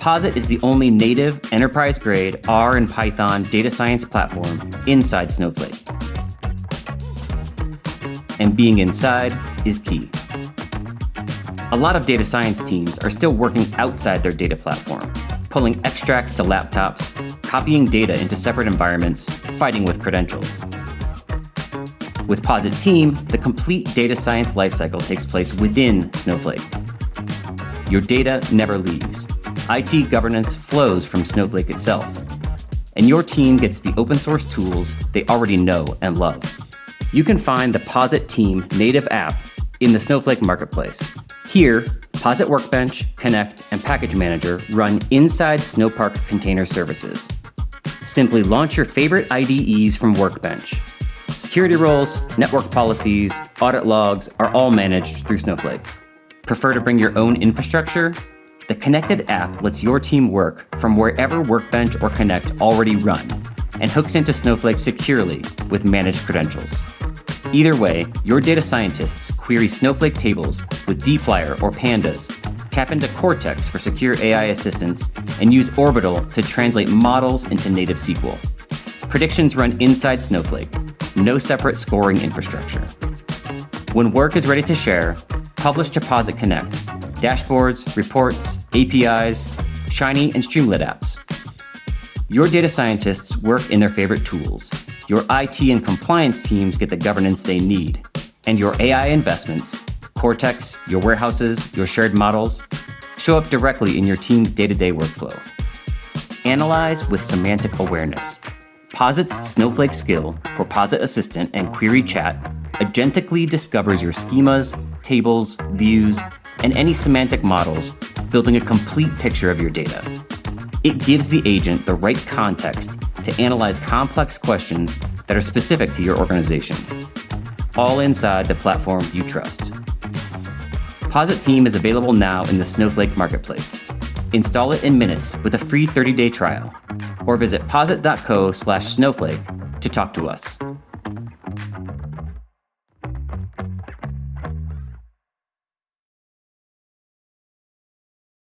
Posit is the only native enterprise-grade R and Python data science platform inside Snowflake. And being inside is key. A lot of data science teams are still working outside their data platform, pulling extracts to laptops, copying data into separate environments, fighting with credentials. With Posit Team, the complete data science lifecycle takes place within Snowflake. Your data never leaves. IT governance flows from Snowflake itself. And your team gets the open source tools they already know and love. You can find the Posit Team Native App in the Snowflake Marketplace. Here, Posit Workbench, Connect, and Package Manager run inside Snowpark Container Services. Simply launch your favorite IDEs from Workbench. Security roles, network policies, audit logs are all managed through Snowflake. Prefer to bring your own infrastructure? The connected app lets your team work from wherever Workbench or Connect already run and hooks into Snowflake securely with managed credentials. Either way, your data scientists query Snowflake tables with dplyr or pandas, tap into Cortex for secure AI assistance, and use Orbital to translate models into native SQL. Predictions run inside Snowflake, no separate scoring infrastructure. When work is ready to share, publish to Posit Connect, dashboards, reports, APIs, Shiny, and Streamlit apps. Your data scientists work in their favorite tools. Your IT and compliance teams get the governance they need. And your AI investments, Cortex, your warehouses, your shared models, show up directly in your team's day-to-day workflow. Analyze with semantic awareness. Posit's Snowflake skill for Posit Assistant and Query Chat agentically discovers your schemas, tables, views, and any semantic models, building a complete picture of your data. It gives the agent the right context to analyze complex questions that are specific to your organization, all inside the platform you trust. Posit Team is available now in the Snowflake Marketplace. Install it in minutes with a free 30-day trial, or visit posit.co/snowflake to talk to us.